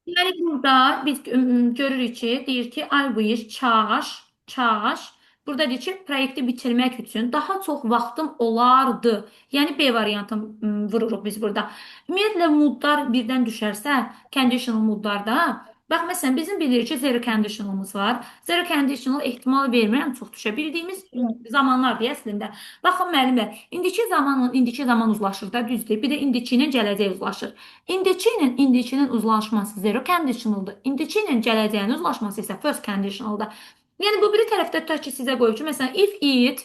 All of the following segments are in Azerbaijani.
Yani burada biz görürük ki, deyir ki, I wish, çaş. Burada deyir ki, proyekti bitirmək üçün daha çox vaxtım olardı. Yəni B variantı vururuq biz burada. Ümumiyyətlə, moodlar birdən düşərsə, conditional moodlarda, bax, məsələn, bizim bilirik ki, zero conditionalımız var. Zero conditional ehtimal vermirəm, çox düşə bildiyimiz zamanlardır əslində. Baxın, müəllimlər, indiki zamanla indiki zaman uzlaşır da, düzdür. Bir də indiki ilə gələcək uzlaşır. İndiki ilə indikinin uzlaşması zero conditionaldır. İndiki ilə gələcəyin uzlaşması isə first conditionaldır. Yəni bu biri tərəfdə tutaq ki, sizə qoyub ki, məsələn, if it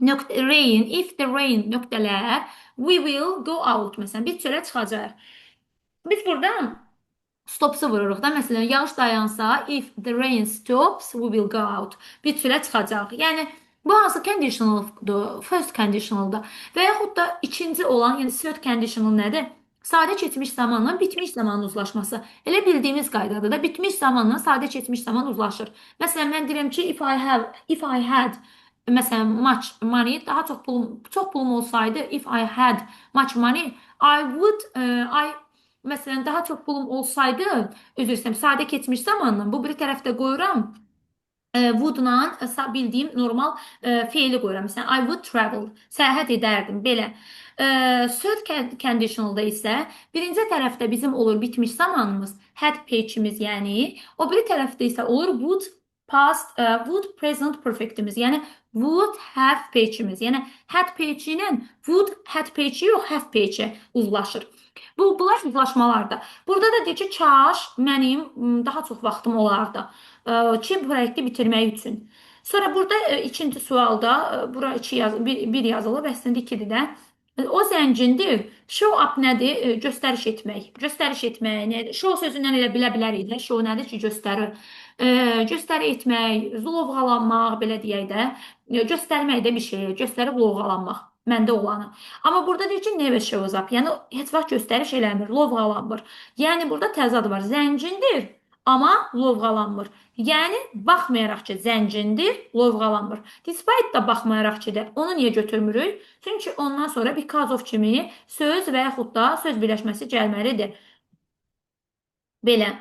nöqtə rain, if the rain nöqtələr, we will go out. Məsələn, biz çölə çıxacağıq. Biz burada stopsu vururuq da. Məsələn, yağış dayansa, if the rain stops, we will go out. Biz çölə çıxacağıq. Yəni bu hansı conditionaldır? First conditionaldır. Və yaxud da ikinci olan, yəni third conditional nədir? Sadə keçmiş zamanla bitmiş zamanın uzlaşması. Elə bildiyimiz qaydadır da, bitmiş zamanla sadə keçmiş zaman uzlaşır. Məsələn, mən deyirəm ki, if I had məsələn, much money, daha çox pulum olsaydı, if I had much money, I would, məsələn, daha çox pulum olsaydı, üzr istəyirəm, sadə keçmiş zamanla bu biri tərəfdə qoyuram. Would-la bildiyim normal feili qoyuram. Məsələn, I would travel. Səyahət edərdim belə. Third conditionalda isə birinci tərəfdə bizim olur bitmiş zamanımız, had page'imiz, yəni o biri tərəfdə isə olur would past, would present perfectimiz, yəni would have page'imiz. Yəni had page ilə would had page yox, have page uzlaşır. Bunlar uzlaşmalardır. Burada da deyir ki, kaş mənim daha çox vaxtım olardı ki, proyekti bitirmək üçün. Sonra burada ikinci sualda, bura bir yazılıb, əslində ikidir də. O zəncindir. Show up nədir? Göstəriş etmək. Göstəriş etmək nədir? Show sözündən elə bilə bilərik də. Show nədir ki, göstərir. Göstəri etmək, lovğalanmaq, belə deyək də. Göstərmək də bir şey, göstərib lovğalanmaq. Məndə olanı. Amma burada deyir ki, never shows up. Yəni, heç vaxt göstəriş eləmir, lovğalanmır. Yəni, burada təzad var. Zəncindir, amma lovğalanmır. Yəni, baxmayaraq ki, zəncindir, lovğalanmır. Despite da baxmayaraq ki, də onu niyə götürmürük? Çünki ondan sonra because of kimi söz və yaxud da söz birləşməsi gəlməlidir. Belə.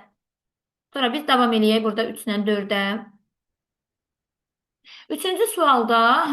Sonra biz davam eləyək burada 3-lə 4-ə. Üçüncü sualda,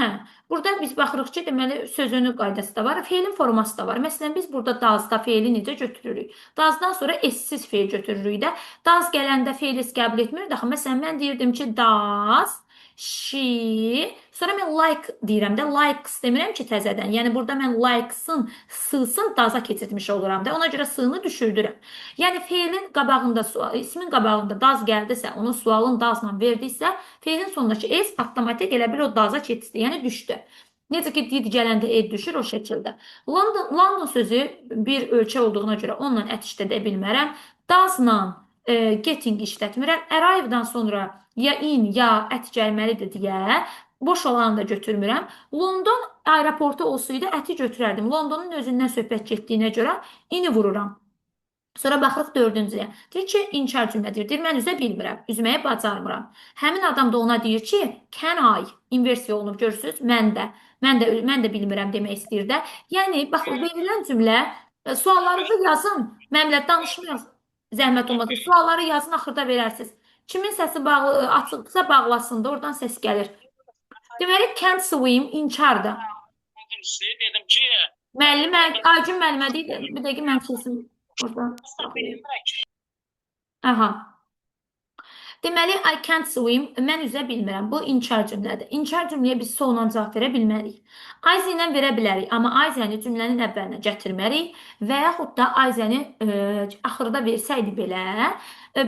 burada biz baxırıq ki, deməli, sözünün qaydası da var, feilin forması da var. Məsələn, biz burada dazda feili necə götürürük? Dazdan sonra essiz feil götürürük də. Daz gələndə feili qəbul etmirik. Axı, məsələn, mən deyirdim ki, daz, she, sonra mən like deyirəm də, likes demirəm ki, təzədən. Yəni, burada mən likes'ın, sısın daza keçirtmiş oluram da. Ona görə sığını düşürdürəm. Yəni, feilin qabağında, ismin qabağında daz gəldisə, onu sualın dazla verdiysə, feilin sonundakı s avtomatik elə bil o daza keçdi, yəni düşdü. Necə ki, did gələndə ed düşür o şəkildə. London sözü bir ölçü olduğuna görə onunla ət işlədə bilmərəm. Dazla getting işlətmirəm. Arrive'dan sonra ya in, ya ət gəlməlidir deyə boş olanı da götürmürəm. London aeroportu olsaydı əti götürərdim. Londonun özündən söhbət getdiyinə görə ini vururam. Sonra baxırıq dördüncüyə. Deyir ki, inkar cümlədir. Deyir, mən üzə bilmirəm, üzməyə bacarmıram. Həmin adam da ona deyir ki, can I? İnversiya olunub, görürsünüz, mən də bilmirəm demək istəyir də. Yəni, bax, verilən cümlə, suallarınızı yazın, mənimlə danışmayın, zəhmət olmadı. Sualları yazın, axırda verərsiniz. Kimin səsi açıqsa bağlasın da, oradan səs gəlir. Deməli, can't swim, inkardır. İkincisi dedim ki, Müəllimə, Acun müəllimə deyil, bir dəqiqə mən sesim oradan. Aha. Deməli, I can't swim, mən üzə bilmirəm. Bu inkar cümlədir. İnkar cümləyə biz sonla cavab verə bilmərik. Ayzə ilə verə bilərik, amma ayzəni cümlənin əvvəlinə gətirmərik və yaxud da ayzəni axırda versəydi belə,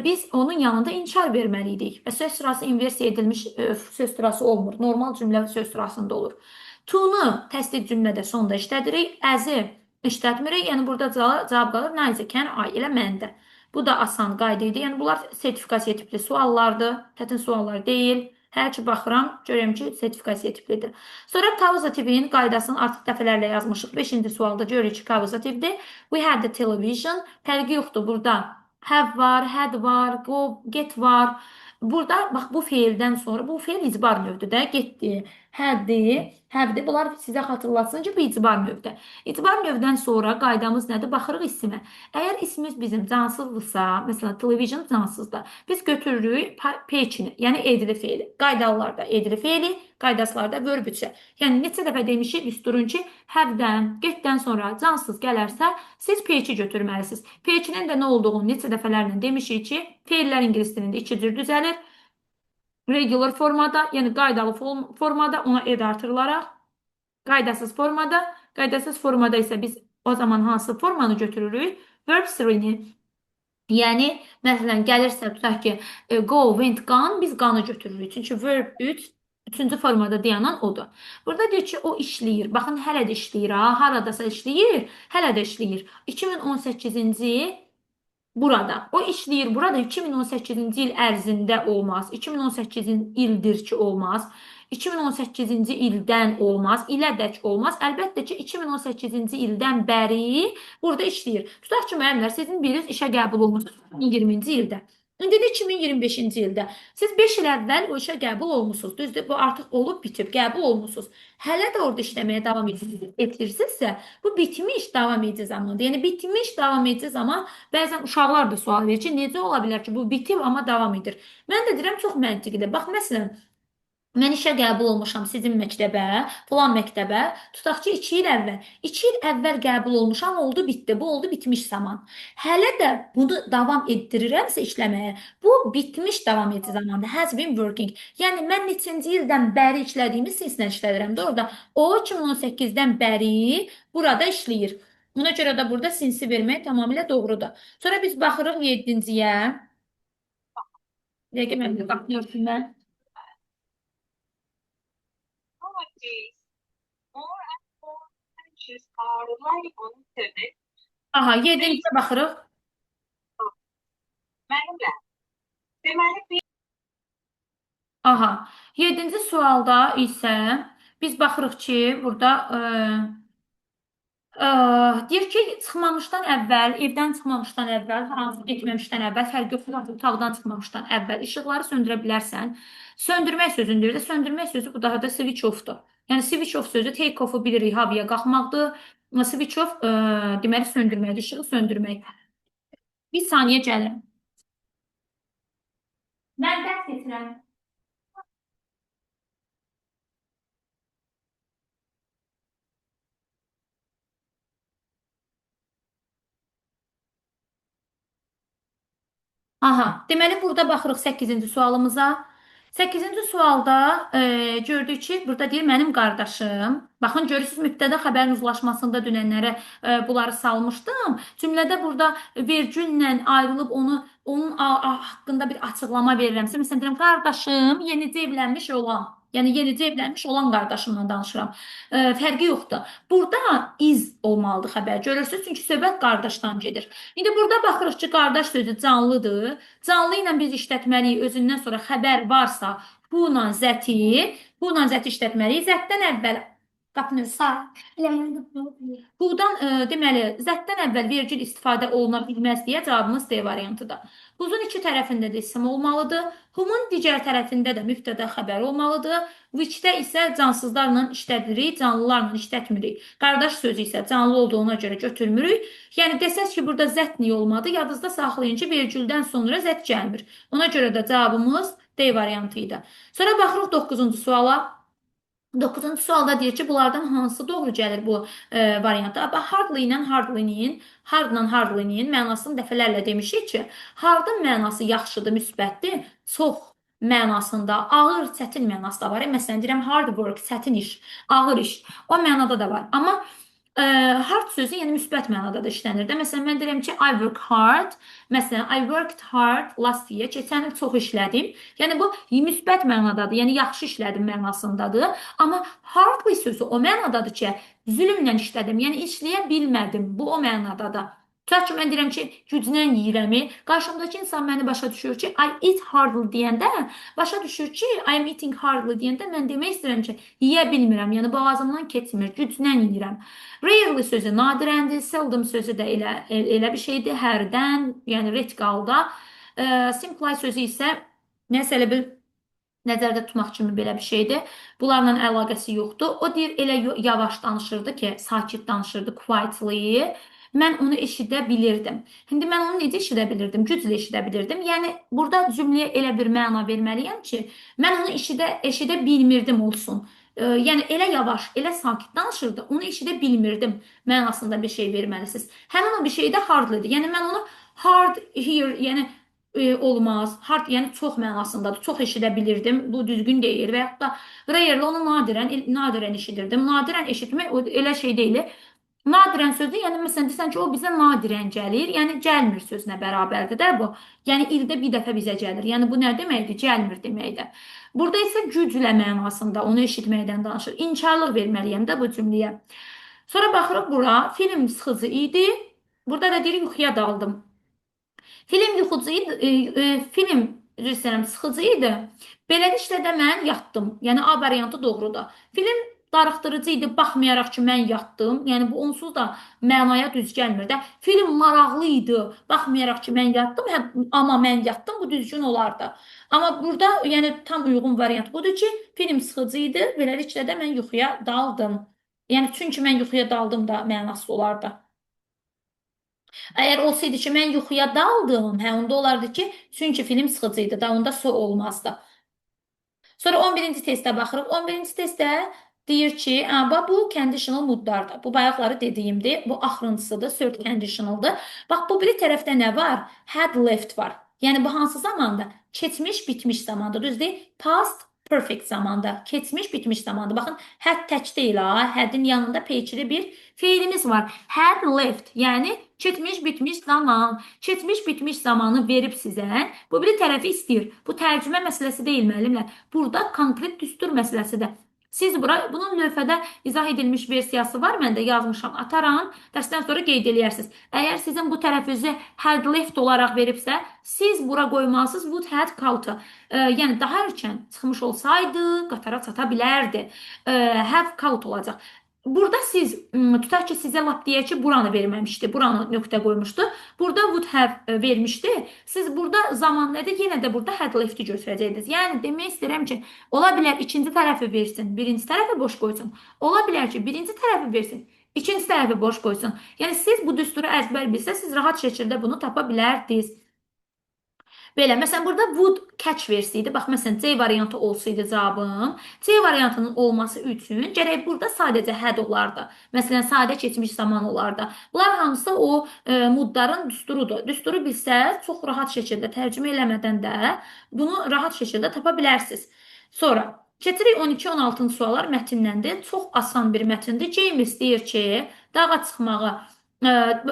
biz onun yanında inkar verməliydik. Və söz sırası inversiya edilmiş söz sırası olmur. Normal cümlə söz sırasında olur. To-nu təsdiq cümlədə sonda işlədirik, as-i işlətmirik. Yəni, burada cavab qalır, neither can I, elə məndə. Bu da asan qayda idi. Yəni, bunlar sertifikasiya tipli suallardır. Çətin suallar deyil. Hər ki, baxıram, görürəm ki, sertifikasiya tiplidir. Sonra kauzativin qaydasını artıq dəfələrlə yazmışıq. 5-ci sualda görürük ki, kauzativdir. We had the television. Fərqi yoxdur burada. Have var, had var, go, get var. Burada, bax, bu feildən sonra, bu feil icbar növdür də, getdi. Have-dir. Bunlar sizə xatırlatsın ki, bu etibar növdə. Etibar növdən sonra qaydamız nədir? Baxırıq isimə. Əgər ismimiz bizim cansızdırsa, məsələn, television cansızdır, biz götürürük peçini, yəni edili feili. Qaydalarda edili feili, qaydaslarda verb üçü. Yəni neçə dəfə demişik, üst durun ki, have-dən, get-dən sonra cansız gələrsə, siz peçi götürməlisiniz. Peçinin də nə olduğunu neçə dəfələrlə demişik ki, feillər ingilis dilində iki cür düzəlir. Regular formada, yəni qaydalı formada ona ed artırılaraq, qaydasız formada isə biz o zaman hansı formanı götürürük? Verb 3-ni. Yəni, məsələn, gəlirsə, tutaq ki, go, went, gone, biz qanı götürürük. Çünki verb 3, üçüncü formada dayanan odur. Burada deyir ki, o işləyir. Baxın, hələ də işləyir, ha. Haradasa işləyir, hələ də işləyir. 2018-ci burada. O işləyir burada 2018-ci il ərzində olmaz. 2018-ci ildir ki, olmaz. 2018-ci ildən olmaz, ilədək olmaz. Əlbəttə ki, 2018-ci ildən bəri burada işləyir. Tutaq ki, müəllimlər, sizin biriniz işə qəbul olmusunuz 2020-ci ildə. İndi də 2025-ci ildə. Siz 5 il əvvəl o işə qəbul olmusunuz. Düzdür, bu artıq olub bitib, qəbul olmusunuz. Hələ də orada işləməyə davam edirsinizsə, bu bitmiş davam edici zamandır. Yəni bitmiş davam edici zaman bəzən uşaqlar da sual verir ki, necə ola bilər ki, bu bitib amma davam edir. Mən də deyirəm çox məntiqlidir. Bax məsələn, mən işə qəbul olmuşam sizin məktəbə, filan məktəbə. Tutaq ki, 2 il əvvəl. 2 il əvvəl qəbul olmuşam, oldu bitdi. Bu oldu bitmiş zaman. Hələ də bunu davam etdirirəmsə işləməyə, bu bitmiş davam edici zamandır. Has been working. Yəni mən neçinci ildən bəri işlədiyimi sinsinə işlədirəm də orada. O 2018-dən bəri burada işləyir. Buna görə də burada sinsi vermək tamamilə doğrudur. Sonra biz baxırıq 7-ciyə. Dəqiqə mən bir baxmıyorum mən. Nowadays, more and more countries are relying on internet. Aha, 7-ciyə baxırıq. Mənimlə. Deməli, bir Aha, 7-ci sualda isə biz baxırıq ki, burada deyir ki, çıxmamışdan əvvəl, evdən çıxmamışdan əvvəl, hansı getməmişdən əvvəl, fərqi yoxdur, otaqdan çıxmamışdan əvvəl işıqları söndürə bilərsən. Söndürmək sözünü deyir də, söndürmək sözü bu daha da switch off-dur. Yəni switch off sözü take off-u bilirik, havaya qalxmaqdır. Switch off deməli söndürməkdir, işığı söndürmək. Bir saniyə gəlirəm. Mən dərs getirəm. Aha, deməli burada baxırıq 8-ci sualımıza. 8-ci sualda gördük ki, burada deyir mənim qardaşım. Baxın, görürsünüz mübtəda xəbərin uzlaşmasında dünənlərə bunları salmışdım. Cümlədə burada vergüllə ayrılıb onun haqqında bir açıqlama verirəmsə, məsələn deyirəm, qardaşım yenicə evlənmiş olan. Yəni yenicə evlənmiş olan qardaşımla danışıram. Fərqi yoxdur. Burada iz olmalıdır xəbər. Görürsünüz, çünki söhbət qardaşdan gedir. İndi burada baxırıq ki, qardaş sözü canlıdır. Canlı ilə biz işlətməliyik. Özündən sonra xəbər varsa, bu-la zəti işlətməliyik. Zətdən əvvəl qapını sağ. Buradan deməli, zətdən əvvəl vergül istifadə oluna bilməz deyə cavabımız D variantıdır. Buzun iki tərəfində də isim olmalıdır. Humun digər tərəfində də mübtəda xəbər olmalıdır. Which-də isə cansızlarla işlədirik, canlılarla işlətmirik. Qardaş sözü isə canlı olduğuna görə götürmürük. Yəni desəz ki, burada zət niyə olmadı? Yadınızda saxlayın ki, vergüldən sonra zət gəlmir. Ona görə də cavabımız D variantı idi. Sonra baxırıq 9-cu suala. 9-cu sualda deyir ki, bunlardan hansı doğru gəlir bu variantda? Hardly ilə hardly-nin mənasını dəfələrlə demişik ki, hardın mənası yaxşıdır, müsbətdir, çox mənasında, ağır, çətin mənası da var. Məsələn, deyirəm, hard work, çətin iş, ağır iş. O mənada da var. Amma hard sözü yəni müsbət mənada da işlənir də. Məsələn, mən deyirəm ki, I work hard. Məsələn, I worked hard last year. Keçən il çox işlədim. Yəni bu müsbət mənadadır. Yəni yaxşı işlədim mənasındadır. Amma hardly sözü o mənadadır ki, zülmlə işlədim. Yəni işləyə bilmədim. Bu o mənadadır. Tutaq ki, mən deyirəm ki, güclə yeyirəmi. Qarşımdakı insan məni başa düşür ki, I eat hardly deyəndə, başa düşür ki, I am eating hardly deyəndə mən demək istəyirəm ki, yeyə bilmirəm. Yəni boğazımdan keçmir, güclə yeyirəm. Rarely sözü nadirəndir, seldom sözü də elə bir şeydir, hərdən, yəni ret qalda. Simply sözü isə nəsə elə bir Nəzərdə tutmaq kimi belə bir şeydir. Bunlarla əlaqəsi yoxdur. O deyir elə yavaş danışırdı ki, sakit danışırdı, quietly. Mən onu eşidə bilirdim. İndi mən onu necə eşidə bilirdim? Güclə eşidə bilirdim. Yəni burada cümləyə elə bir məna verməliyəm ki, mən onu eşidə bilmirdim olsun. Yəni elə yavaş, elə sakit danışırdı, onu eşidə bilmirdim mənasında bir şey verməlisiniz. Həmin o bir şey də hardlydır. Yəni mən onu hard hear, yəni olmaz. Hard, yəni çox mənasındadır. Çox eşidə bilirdim. Bu düzgün deyil və yaxud da rarely onu nadirən eşidirdim. Nadirən eşitmək elə şey deyil. Nadirən sözü, yəni məsələn desən ki, o bizə nadirən gəlir, yəni gəlmir sözünə bərabərdir də bu. Yəni ildə bir dəfə bizə gəlir. Yəni bu nə deməkdir? Gəlmir deməkdir. Burada isə güclə mənasında onu eşitməkdən danışır. İnkarlıq verməliyəm də bu cümləyə. Sonra baxırıq bura, film sıxıcı idi. Burada da deyir yuxuya daldım. Film yuxucu idi, film üzr istəyirəm, sıxıcı idi. Beləliklə də mən yatdım. Yəni A variantı doğrudur. Film darıxdırıcı idi, baxmayaraq ki, mən yatdım. Yəni bu onsuz da mənaya düz gəlmir də. Film maraqlı idi, baxmayaraq ki, mən yatdım, amma mən yatdım, bu düzgün olardı. Amma burada yəni tam uyğun variant budur ki, film sıxıcı idi, beləliklə də mən yuxuya daldım. Yəni çünki mən yuxuya daldım da mənası olardı. Əgər olsaydı ki, mən yuxuya daldım, hə, onda olardı ki, çünki film sıxıcı idi da, onda so olmazdı. Sonra 11-ci testə baxırıq. 11-ci testdə deyir ki, bu conditional moodlardır. Bu bayaqları dediyimdir. Bu axırıncısıdır, third conditionaldır. Bax, bu biri tərəfdə nə var? Had left var. Yəni bu hansı zamanda? Keçmiş, bitmiş zamanda. Düzdür? Past perfect zamanda. Keçmiş, bitmiş zamanda. Baxın, had tək deyil ha. Had'in yanında peçili bir fiilimiz var. Had left. Yəni keçmiş, bitmiş zaman. Keçmiş, bitmiş zamanı verib sizə. Bu biri tərəfi istəyir. Bu tərcümə məsələsi deyil müəllimlər. Burada konkret düstur məsələsidir. Siz bunun lövhədə izah edilmiş versiyası var. Mən də yazmışam. Ataram. Dərsdən sonra qeyd eləyərsiniz. Əgər sizin bu tərəfinizə had left olaraq veribsə, siz bura qoymalısınız would had caught. Yəni daha erkən çıxmış olsaydı qatara çata bilərdi. Have caught olacaq. Burada siz tutaq ki, sizə lap deyək ki, buranı verməmişdi, buranı nöqtə qoymuşdu. Burada would have vermişdi. Siz burada zaman nədir? Yenə də burada had left-i götürəcəksiniz. Yəni demək istəyirəm ki, ola bilər ikinci tərəfi versin, birinci tərəfi boş qoysun. Ola bilər ki, birinci tərəfi versin, ikinci tərəfi boş qoysun. Yəni siz bu düsturu əzbər bilsəz, siz rahat şəkildə bunu tapa bilərdiniz. Belə, məsələn, burada would catch versiydi. Bax, məsələn, C variantı olsaydı cavabım, C variantının olması üçün gərək burada sadəcə had olardı. Məsələn, sadə keçmiş zaman olardı. Bunlar hamısı o mudların düsturudur. Düsturu bilsəz, çox rahat şəkildə tərcümə eləmədən də bunu rahat şəkildə tapa bilərsiniz. Sonra, keçirik 12-16-cı suallar mətindəndir. Çox asan bir mətindir. James deyir ki, dağa çıxmağı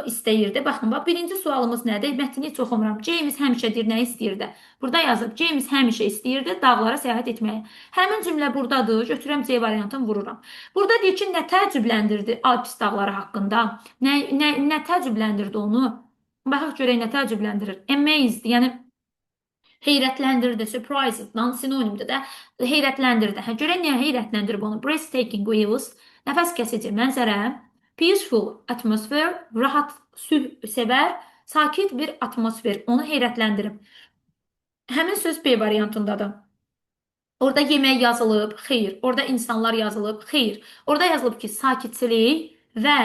istəyirdi. Baxın, bax, birinci sualımız nədir? Mətni heç oxumuram. James həmişə deyir, nə istəyirdi? Burada yazıb, James həmişə istəyirdi dağlara səyahət etməyi. Həmin cümlə buradadır. Götürürəm C variantını vururam. Burada deyir ki, nə təəccübləndirdi Alpis dağları haqqında? Nə təəccübləndirdi onu? Baxaq görək nə təəccübləndirir. Amazed, yəni heyrətləndirdi, surprised-dan sinonimdir də. Heyrətləndirdi. Görək niyə heyrətləndirib onu? Breathtaking views, nəfəs kəsici mənzərə. Peaceful atmosfer, rahat, sülh sevər, sakit bir atmosfer. Onu heyrətləndirib. Həmin söz B variantındadır. Orada yemək yazılıb, xeyr. Orada insanlar yazılıb, xeyr. Orada yazılıb ki, sakitçilik və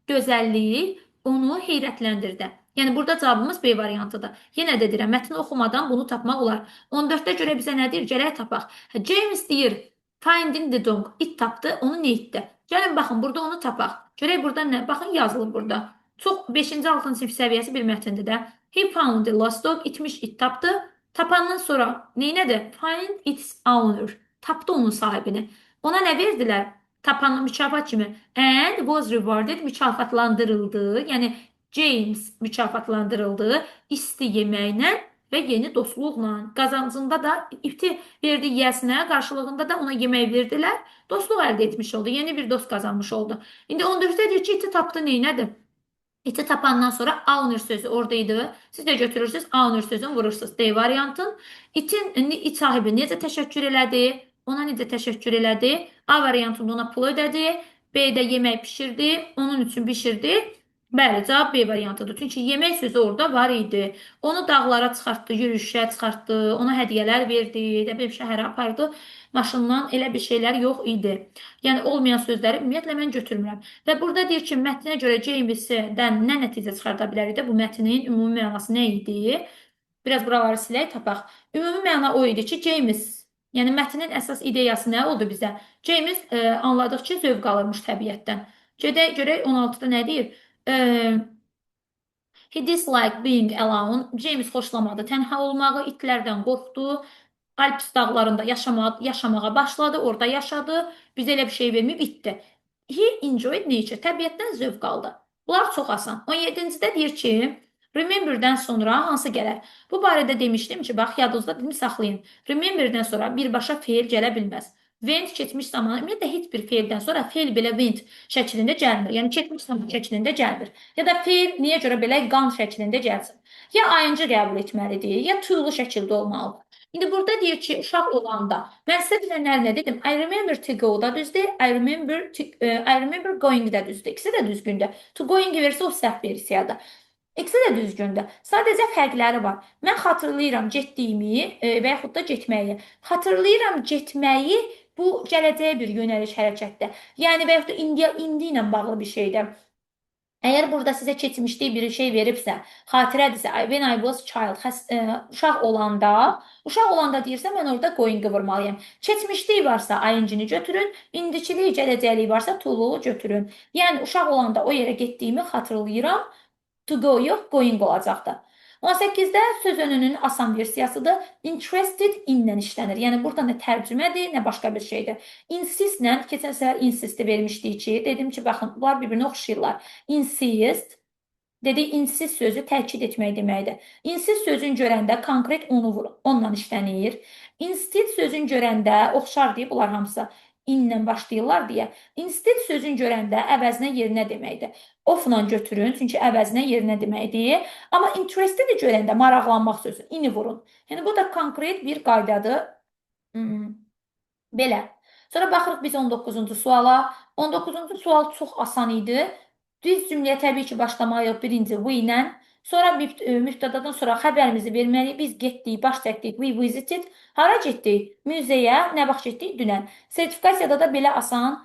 gözəllik onu heyrətləndirdi. Yəni burada cavabımız B variantıdır. Yenə də deyirəm, mətni oxumadan bunu tapmaq olar. 14-də görə bizə nə deyir? Gərək tapaq. James deyir, finding the dog. İt tapdı, onu nə etdi? Gəlin baxın, burada onu tapaq. Görək burada nə? Baxın, yazılıb burada. Çox 5-ci 6-cı sinif səviyyəsi bir mətindir də. He found the lost dog. İtmiş it tapdı. Tapandan sonra neynədir? Find its owner. Tapdı onun sahibini. Ona nə verdilər? Tapanın mükafat kimi. And was rewarded. Mükafatlandırıldı. Yəni James mükafatlandırıldı. İsti yeməklə və yeni dostluqla. Qazancında da iti verdi yiyəsinə, qarşılığında da ona yemək verdilər. Dostluq əldə etmiş oldu. Yeni bir dost qazanmış oldu. İndi 14-də deyir ki, iti tapdı neynədir? İti tapandan sonra owner sözü oradaydı. Siz də götürürsünüz, owner sözünü vurursunuz. D variantın. İt sahibi necə təşəkkür elədi? Ona necə təşəkkür elədi? A variantında ona pul ödədi. B-də yemək pişirdi. Onun üçün bişirdi. Bəli, cavab B variantıdır. Çünki yemək sözü orada var idi. Onu dağlara çıxartdı, yürüyüşə çıxartdı, ona hədiyyələr verdi, nə bilim şəhərə apardı. Maşından elə bir şeylər yox idi. Yəni olmayan sözləri ümumiyyətlə mən götürmürəm. Və burada deyir ki, mətnə görə Jamesdən nə nəticə çıxarda bilərik də bu mətnin ümumi mənası nə idi? Biraz buraları silək, tapaq. Ümumi məna o idi ki, James, yəni mətnin əsas ideyası nə oldu bizə? James anladıqca zövq alırmış təbiətdən. Gedək görək 16-da nə deyir? E, He disliked being alone. James xoşlamadı tənha olmağı, itlərdən qorxdu. Alps dağlarında yaşamağa başladı, orada yaşadı. Bizə elə bir şey verməyib itdi. He enjoyed nature. Təbiətdən zövq aldı. Bunlar çox asan. 17-cidə deyir ki, rememberdən sonra hansı gələr? Bu barədə demişdim ki, bax yadınızda dedim saxlayın. Rememberdən sonra birbaşa feil gələ bilməz. Went keçmiş zamanı, ümumiyyətlə heç bir feildən sonra feil belə went şəklində gəlmir. Yəni keçmiş zaman şəklində gəlmir. Ya da feil niyə görə belə gone şəklində gəlsin? Ya ayıncı qəbul etməlidir, ya to-lu şəkildə olmalıdır. İndi burada deyir ki, uşaq olanda mən sizə bilənlər nə dedim? I remember to go da düzdür, I remember going da düzdür. İkisi də düzgündür. To going versə o səhv versiyadır. İkisi də düzgündür. Sadəcə fərqləri var. Mən xatırlayıram getdiyimi və yaxud da getməyi. Xatırlayıram getməyi bu gələcəyə bir yönəliş hərəkətdir. Yəni və yaxud da indi ilə bağlı bir şeydir. Əgər burada sizə keçmişdə bir şey veribsə, xatirədirsə, when I was child, uşaq olanda deyirsə, mən orada going-i vurmalıyam. Keçmişlik varsa ing-ni götürün, indiçilik, gələcəklik varsa to-lu götürün. Yəni uşaq olanda o yerə getdiyimi xatırlayıram. To go yox, going olacaqdır. 18-də söz önünün asan versiyasıdır. Interested in-lə işlənir. Yəni burada nə tərcümədir, nə başqa bir şeydir. Insist-lə, keçən səfər insist vermişdik ki, dedim ki, baxın, bunlar bir-birinə oxşayırlar. Insist, dedik, insist sözü təkid etmək deməkdir. Insist sözün görəndə konkret onu vurun, onunla işlənir. Instead sözün görəndə oxşar deyib, bunlar hamısı inlə başlayırlar deyə. Instead sözün görəndə əvəzinə yerinə deməkdir. Ofla götürün, çünki əvəzinə yerinə deməkdir. Amma interested görəndə maraqlanmaq sözü, ini vurun. Yəni bu da konkret bir qaydadır. Belə. Sonra baxırıq biz 19-cu suala. 19-cu sual çox asan idi. Düz cümləyə təbii ki, başlamalıyıq birinci we ilə. Sonra mübtədadan sonra xəbərimizi verməliyik. Biz getdik, baş çəkdik, we visited. Hara getdik? Müzeyə. Nə vaxt getdik? Dünən. Sertifikasiyada da belə asan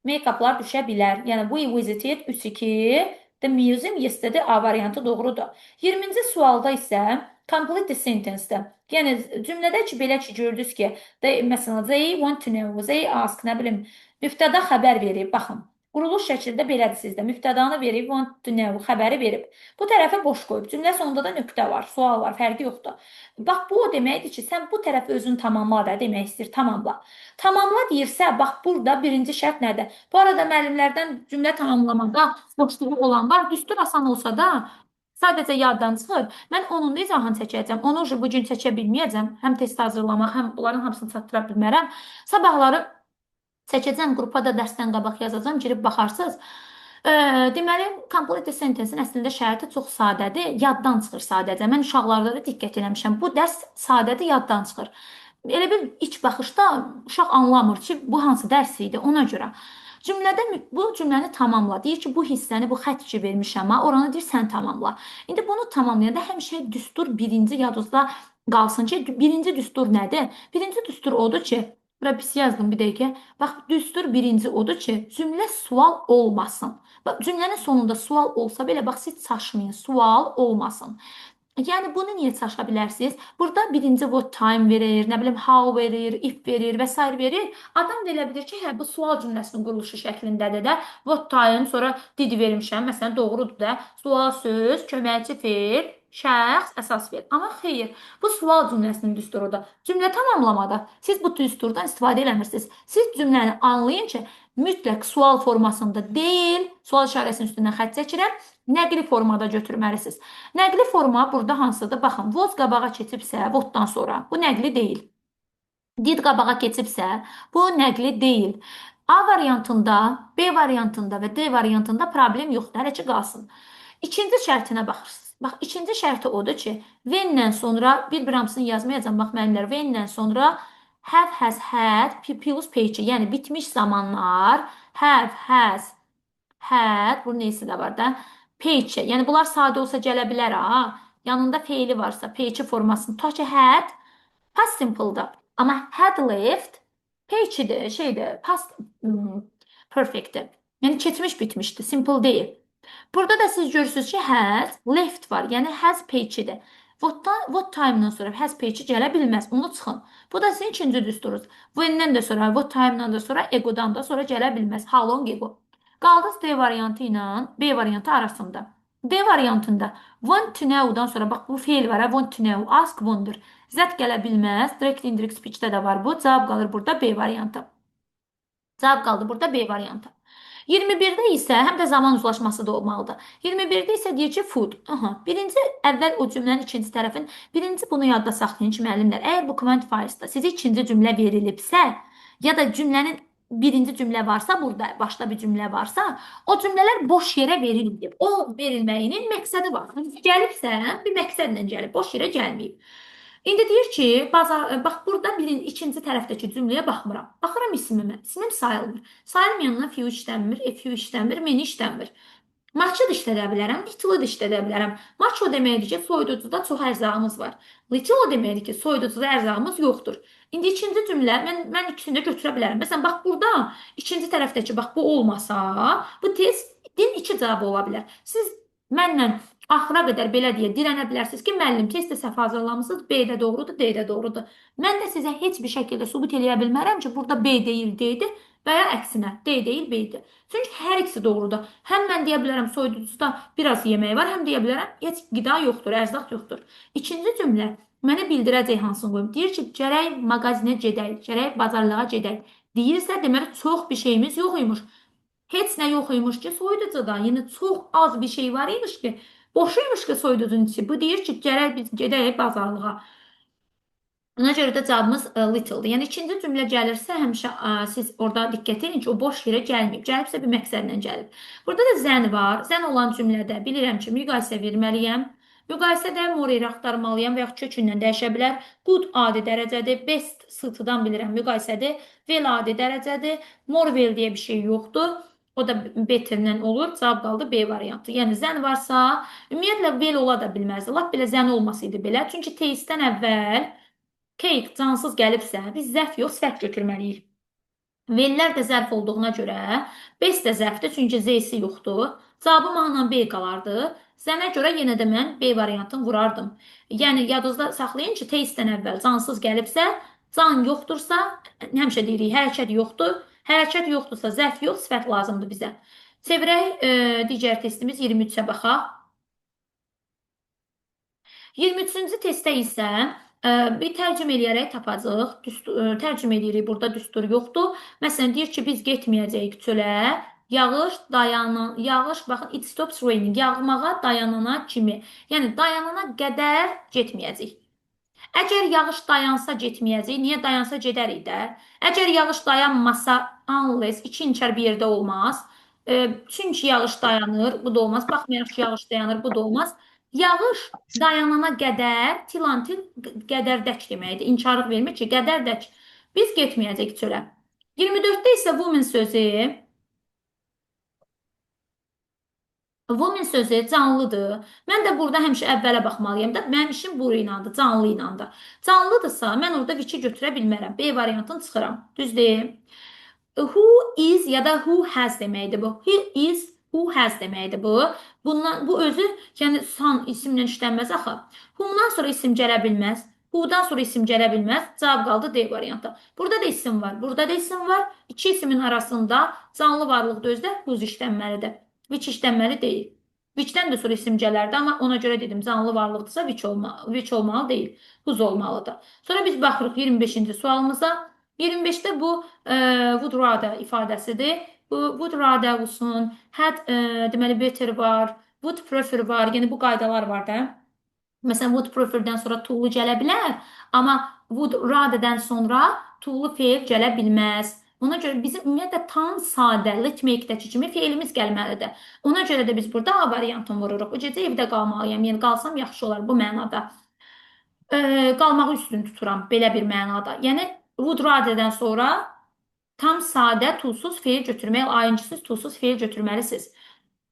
make-uplar düşə bilər. Yəni we visited 3-2. The museum yesterday A variantı doğrudur. 20-ci sualda isə complete the sentence-də. Yəni cümlədə ki, belə ki, gördünüz ki, məsələn, they want to know, they ask, nə bilim, mübtəda xəbər verib, baxın. Quruluş şəklində belədir sizdə. Mübtədanı verib, want to know, xəbəri verib. Bu tərəfə boş qoyub. Cümlə sonunda da nöqtə var, sual var, fərqi yoxdur. Bax, bu o deməkdir ki, sən bu tərəfi özün tamamla da demək istəyir, tamamla. Tamamla deyirsə, bax, burada birinci şərt nədir? Bu arada müəllimlərdən cümlə tamamlamada boşluğu olan var. Düstur asan olsa da, sadəcə yaddan çıxır. Mən onun da izahını çəkəcəm. Onu bu gün çəkə bilməyəcəm. Həm test hazırlamaq, həm bunların hamısını çatdıra bilmərəm. Sabahları çəkəcəm, qrupa da dərsdən qabaq yazacağam, girib baxarsınız. Deməli, complete sentence-in əslində şərti çox sadədir, yaddan çıxır sadəcə. Mən uşaqlarda da diqqət eləmişəm. Bu dərs sadədir, yaddan çıxır. Elə bir ilk baxışda uşaq anlamır ki, bu hansı dərs idi, ona görə. Cümlədə bu cümləni tamamla. Deyir ki, bu hissəni, bu xətt ki vermişəm, oranı deyir sən tamamla. İndi bunu tamamlayanda həmişə düstur birinci yadınızda qalsın ki, birinci düstur nədir? Birinci düstur odur ki, bura pis yazdım bir dəqiqə. Bax, düstur birinci odur ki, cümlə sual olmasın. Bax, cümlənin sonunda sual olsa belə, bax, siz çaşmayın, sual olmasın. Yəni bunu niyə çaşa bilərsiniz? Burada birinci what time verir, nə bilim how verir, if verir və s. verir. Adam da elə bilir ki, hə bu sual cümləsinin quruluşu şəklindədir də. What time sonra did vermişəm. Məsələn, doğrudur da. Sual söz, köməkçi feil, şəxs, əsas feil. Amma xeyr, bu sual cümləsinin düsturudur. Cümlə tamamlamada siz bu düsturdan istifadə eləmirsiniz. Siz cümləni anlayın ki, mütləq sual formasında deyil, sual işarəsinin üstündən xətt çəkirəm, nəqli formada götürməlisiniz. Nəqli forma burada hansıdır? Baxın, was qabağa keçibsə, whatdan sonra, bu nəqli deyil. Did qabağa keçibsə, bu nəqli deyil. A variantında, B variantında və D variantında problem yoxdur, hələ ki qalsın. İkinci şərtinə baxırsınız. Bax, ikinci şərti odur ki, when-dən sonra, bir hamısını yazmayacağım, bax mənimlər, when-dən sonra have, has, had, plus page, yəni bitmiş zamanlar, have, has, had, bunun neyisi də var da, Payçi. Yəni bunlar sadə olsa gələ bilər ha. Yanında feili varsa, payçi formasını tutaq ki, had past simple'dır. Amma had left payçidir, şeydir, past perfectdir. Yəni keçmiş bitmişdir, simple deyil. Burada da siz görürsünüz ki, has left var. Yəni has payçidir. What time-dan sonra has payçi gələ bilməz. Onu çıxın. Bu da sizin ikinci düsturunuz. When-dən də sonra, what time-dan da sonra, ego-dan da sonra gələ bilməz. How long ego. Qaldınız D variantı ilə B variantı arasında. D variantında want to know-dan sonra bax bu feil var, want to know, ask, wonder. Zət gələ bilməz. Direct indirect speech-də də var bu. Cavab qalır burada B variantı. Cavab qaldı burada B variantı. 21-də isə həm də zaman uzlaşması da olmalıdır. 21-də isə deyir ki, food. Aha, birinci əvvəl o cümlənin ikinci tərəfin, birinci bunu yadda saxlayın ki, müəllimlər, əgər bu quantifiers-da sizə ikinci cümlə verilibsə, ya da cümlənin birinci cümlə varsa, burada başda bir cümlə varsa, o cümlələr boş yerə verilməyib. O verilməyinin məqsədi var. Gəlibsə, bir məqsədlə gəlib, boş yerə gəlməyib. İndi deyir ki, bax burada ikinci tərəfdəki cümləyə baxmıram. Baxıram ismimə. İsmim sayılmır. Sayılmayandan few işlənmir, few işlənmir, many işlənmir. Maçı da işlədə bilərəm, little da işlədə bilərəm. Maç o deməkdir ki, soyuducuda çox ərzağımız var. Little o deməkdir ki, soyuducuda ərzağımız yoxdur. İndi ikinci cümlə, mən ikisini də götürə bilərəm. Məsələn, bax burada ikinci tərəfdəki bax bu olmasa, bu testin iki cavabı ola bilər. Siz mənlə axıra qədər belə deyə dirənə bilərsiniz ki, müəllim test səhv hazırlamısınız, B də doğrudur, D də doğrudur. Mən də sizə heç bir şəkildə sübut eləyə bilmərəm ki, burada B deyil, D-dir və ya əksinə, D deyil, B-dir. Çünki hər ikisi doğrudur. Həm mən deyə bilərəm soyuducuda biraz yemək var, həm deyə bilərəm heç qida yoxdur, ərzaq yoxdur. İkinci cümlə mənə bildirəcək hansını qoyum. Deyir ki, gərək mağazinə gedək, gərək bazarlığa gedək. Deyirsə, deməli çox bir şeyimiz yox imiş. Heç nə yox imiş ki, soyuducuda. Yəni çox az bir şey var imiş ki, boşuymuş ki soyuducunun içi. Bu deyir ki, gərək biz gedək bazarlığa. Ona görə də cavabımız little-dır. Yəni ikinci cümlə gəlirsə, həmişə siz orada diqqət edin ki, o boş yerə gəlməyib. Gəlibsə bir məqsədlə gəlib. Burada da zən var. Zən olan cümlədə bilirəm ki, müqayisə verməliyəm. Müqayisədə more axtarmalıyam və yaxud kökündən dəyişə bilər. Good adi dərəcədir. Best sıtıdan bilirəm müqayisədir. Well adi dərəcədir. More well deyə bir şey yoxdur. O da better-dən olur. Cavab qaldı B variantı. Yəni zən varsa, ümumiyyətlə well ola da bilməzdi. Lap belə zən olmasaydı belə. Çünki taste-dən əvvəl cake cansız gəlibsə, biz zərf yox, səhv götürməliyik. Vellər də zərf olduğuna görə, bes də zərfdir, çünki z-si yoxdur. Cavabı mənlə B qalardı. Zənə görə yenə də mən B variantını vurardım. Yəni, yadınızda saxlayın ki, testdən əvvəl cansız gəlibsə, can yoxdursa, həmişə deyirik, hərəkət yoxdur. Hərəkət yoxdursa, zərf yox, sifət lazımdır bizə. Çevirək digər testimiz 23-ə baxaq. 23-cü testdə isə bir tərcümə eləyərək tapacağıq. Tərcümə eləyirik, burada düstur yoxdur. Məsələn, deyir ki, biz getməyəcəyik çölə. Yağış baxın, it stops raining. Yağmağa dayanana kimi. Yəni, dayanana qədər getməyəcəyik. Əgər yağış dayansa getməyəcək, niyə dayansa gedərik də? Əgər yağış dayanmasa, unless, iki inkar bir yerdə olmaz. Çünki yağış dayanır, bu da olmaz. Baxmayaraq ki, yağış dayanır, bu da olmaz. Yağış dayanana qədər, tilantil qədərdək deməkdir. İnkarlıq vermir ki, qədərdək. Biz getməyəcək çölə. 24-də isə woman sözü woman sözü canlıdır. Mən də burada həmişə əvvələ baxmalıyam da. Mənim işim bu ilandır, canlı ilandır. Canlıdırsa, mən orada viki götürə bilmərəm. B variantını çıxıram. Düzdür? Who is ya da who has deməkdir bu. He is, who has deməkdir bu. Bu özü, yəni san isimlə işlənməz axı. Whomdan sonra isim gələ bilməz. Who'dan sonra isim gələ bilməz. Cavab qaldı D variantı. Burada da isim var, burada da isim var. İki isimin arasında canlı varlıq da özdə whose işlənməlidir. Which işlənməli deyil. Whichdən də sonra isim gələrdi, amma ona görə dedim, canlı varlıqdırsa which olmalı deyil. Whose olmalıdır. Sonra biz baxırıq 25-ci sualımıza. 25-də bu would rather ifadəsidir. Bu would rather olsun, had deməli better var, would prefer var. Yəni bu qaydalar var da. Məsələn, would prefer-dən sonra to-lu gələ bilər, amma would rather-dən sonra to-lu feil gələ bilməz. Ona görə bizim ümumiyyətlə tam sadə let make-dəki kimi feilimiz gəlməlidir. Ona görə də biz burada A variantını vururuq. O gecə evdə qalmalıyam, yəni qalsam yaxşı olar bu mənada. Qalmağı üstün tuturam belə bir mənada. Yəni would rather-dən sonra tam sadə tulsuz feil götürmək, ayıncısız tulsuz feil götürməlisiniz.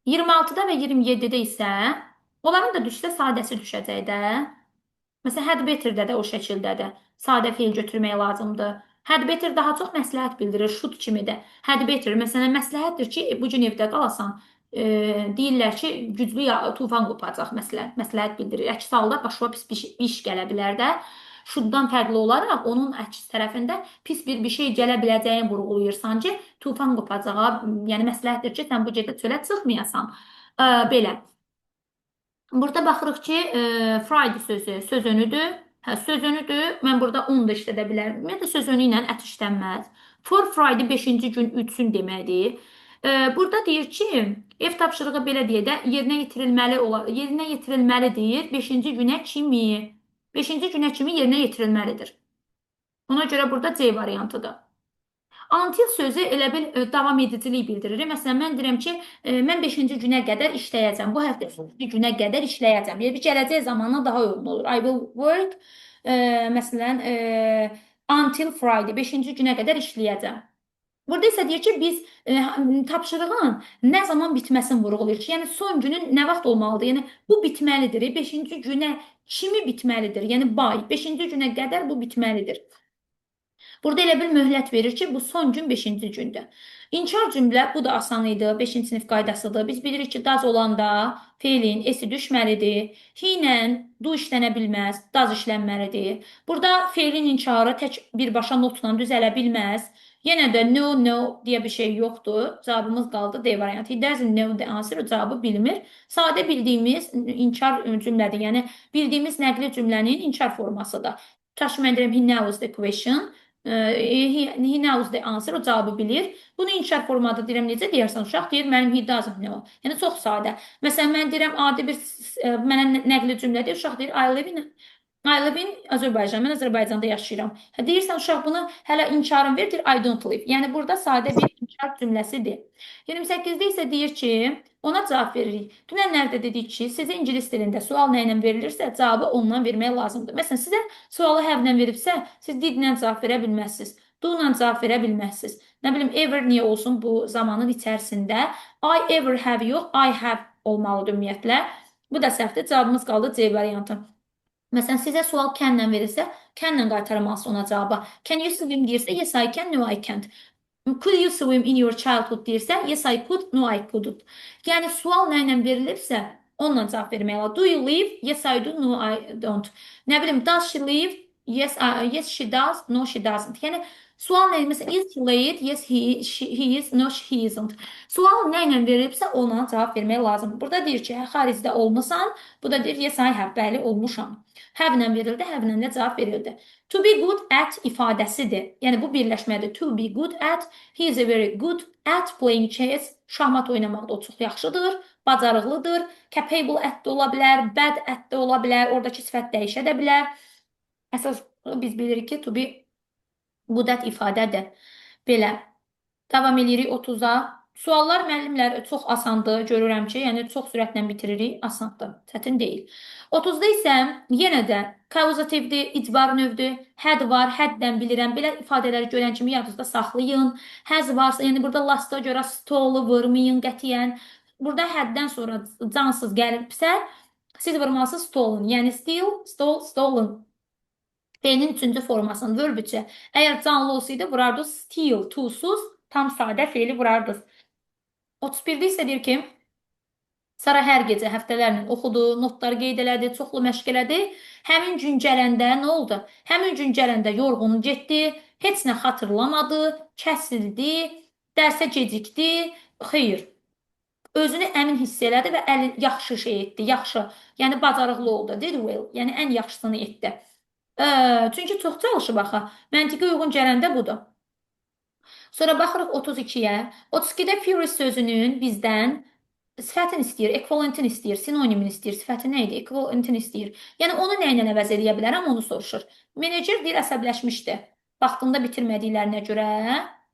26-da və 27-də isə onların da düşsə sadəsi düşəcək də. Məsələn, had better-də də o şəkildədir. Sadə feil götürmək lazımdır. Had better daha çox məsləhət bildirir, should kimidir. Had better, məsələn, məsləhətdir ki, bu gün evdə qalasan. Deyirlər ki, güclü tufan qopacaq, məsələn, məsləhət bildirir. Əks halda başına pis bir iş gələ bilər də. Should-dan fərqli olaraq onun əks tərəfində pis bir şey gələ biləcəyini vurğulayırsan ki, tufan qopacağa, yəni məsləhətdir ki, sən bu gecə çölə çıxmayasan. Belə. Burada baxırıq ki, Friday sözü söz önüdür. Hə, söz önüdür. Mən burada on da işlədə bilərəm. Ümumiyyətlə söz önü ilə ət işlənməz. For Friday 5-ci gün ütsün deməkdir. Burada deyir ki, ev tapşırığı belə deyə də yerinə yetirilməli deyir 5-ci günə kimi. 5-ci günə kimi yerinə yetirilməlidir. Ona görə burada C variantıdır. Until sözü elə bil davam edicilik bildirir. Məsələn, mən deyirəm ki, mən 5-ci günə qədər işləyəcəm. Bu həftə 5-ci günə qədər işləyəcəm. Yəni gələcək zamana daha uyğun olur. I will work məsələn until Friday 5-ci günə qədər işləyəcəm. Burada isə deyir ki, biz tapşırığın nə zaman bitməsini vurğulayır ki, yəni son günün nə vaxt olmalıdır? Yəni bu bitməlidir. 5-ci günə kimi bitməlidir? Yəni by 5-ci günə qədər bu bitməlidir. Burada elə bil möhlət verir ki, bu son gün 5-ci gündür. İnkar cümlə, bu da asan idi, 5-ci sinif qaydasıdır. Biz bilirik ki, daz olanda feilin esi düşməlidir. He ilə do işlənə bilməz, daz işlənməlidir. Burada feilin inkarı tək birbaşa notla düzələ bilməz. Yenə də no, no deyə bir şey yoxdur. Cavabımız qaldı D variantı. He doesn't know the answer, o cavabı bilmir. Sadə bildiyimiz inkar cümlədir. Yəni, bildiyimiz nəqli cümlənin inkar formasıdır. Tutaq ki, mən deyirəm, he knows the question. He knows the answer, o cavabı bilir. Bunu inkar formada deyirəm, necə deyərsən uşaq? Deyir, mənim he doesn't know. Yəni, çox sadə. Məsələn, mən deyirəm, adi bir mənə nəqli cümlədir. Uşaq deyir, I live in Azərbaycan. Mən Azərbaycanda yaşayıram. Deyirsən, uşaq bunu hələ inkarın ver, deyir, I don't live. Yəni, burada sadə bir inkar cümləsidir. 28-də isə deyir ki, ona cavab veririk. Dünənlərdə dedik ki, sizə ingilis dilində sual nə ilə verilirsə, cavabı ondan vermək lazımdır. Məsələn, sizə sualı have-lə veribsə, siz did-lə cavab verə bilməzsiniz. Do-la cavab verə bilməzsiniz. Nə bilim, ever niyə olsun bu zamanın içərisində? I ever have yox, I have olmalıdır ümumiyyətlə. Bu da səhvdir. Cavabımız qaldı C variantı. Məsələn, sizə sual can-lə verilsə, can-lə qaytarmalısınız ona cavaba. Can you swim deyirsə, yes I can, no I can't. Could you swim in your childhood deyirsə, yes I could, no I couldn't. Yəni, sual nə ilə verilibsə, onunla cavab vermək olar. Do you live? Yes I do, no I don't. Nə bilim, does she live? Yes she does, no she doesn't. Yəni, sual nə ilə, məsələn, is he late? Yes he is, no he isn't. Sual nə ilə verilibsə, ona cavab vermək lazımdır. Burada deyir ki, xaricdə olmusan, bu da deyir, yes I have, bəli, olmuşam. Have-lə verildi, have-lə də cavab verildi. To be good at ifadəsidir. Yəni, bu birləşmədir. To be good at, he is a very good at playing chess. Şahmat oynamaqda o çox yaxşıdır, bacarıqlıdır. Capable at da ola bilər, bad at da ola bilər. Oradakı sifət dəyişə də bilər. Əsas biz bilirik ki, to be good at ifadədir. Belə. Davam edirik 30-a. Suallar müəllimlər çox asandır, görürəm ki, yəni çox sürətlə bitiririk, asandır, çətin deyil. 30-da isə yenə də kauzativdir, icbar növdür, had var, haddən bilirəm, belə ifadələri görən kimi yadınızda saxlayın. Has varsa, yəni burada lasta görə stolu vurmayın qətiyyən. Burada haddən sonra cansız gəlibsə, siz vurmalısınız stolen, yəni steal, stole, stolen. F-nin üçüncü formasını verb üçə. Əgər canlı olsaydı, vurardınız steal, tuzsuz, tam sadə feili vurardınız. 31-də isə deyir ki, Sara hər gecə həftələrlə oxudu, notları qeyd elədi, çoxlu məşq elədi. Həmin gün gələndə nə oldu? Həmin gün gələndə yorğun getdi, heç nə xatırlamadı, kəsildi, dərsə gecikdi. Xeyr. Özünü əmin hiss elədi və yaxşı şey etdi, yaxşı. Yəni, bacarıqlı oldu, did well. Yəni, ən yaxşısını etdi. Çünki çox çalışıb axı. Məntiqə uyğun gələndə budur. Sonra baxırıq 32-yə. 32-də furious sözünün bizdən sifətini istəyir, ekvivalentini istəyir, sinonimini istəyir. Sifəti nə idi? Ekvivalentini istəyir. Yəni, onu nə ilə əvəz eləyə bilərəm, onu soruşur. Menecer deyir, əsəbləşmişdi. Vaxtında bitirmədiklərinə görə,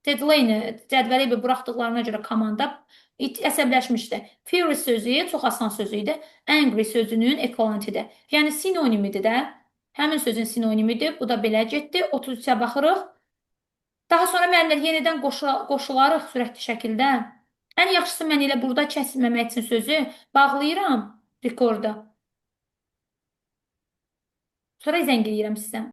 deadline-ı cədvələ buraxdıqlarına görə komanda əsəbləşmişdi. Furious sözü çox asan sözü idi. Angry sözünün ekvivalentidir. Yəni, sinonimidir də. Həmin sözün sinonimidir. Bu da belə getdi. 33-ə baxırıq. Daha sonra müəllimlər yenidən qoşularıq sürətli şəkildə. Ən yaxşısı mən elə burada kəsilməmək üçün sözü bağlayıram rekorda. Sonra zəng edirəm sizə.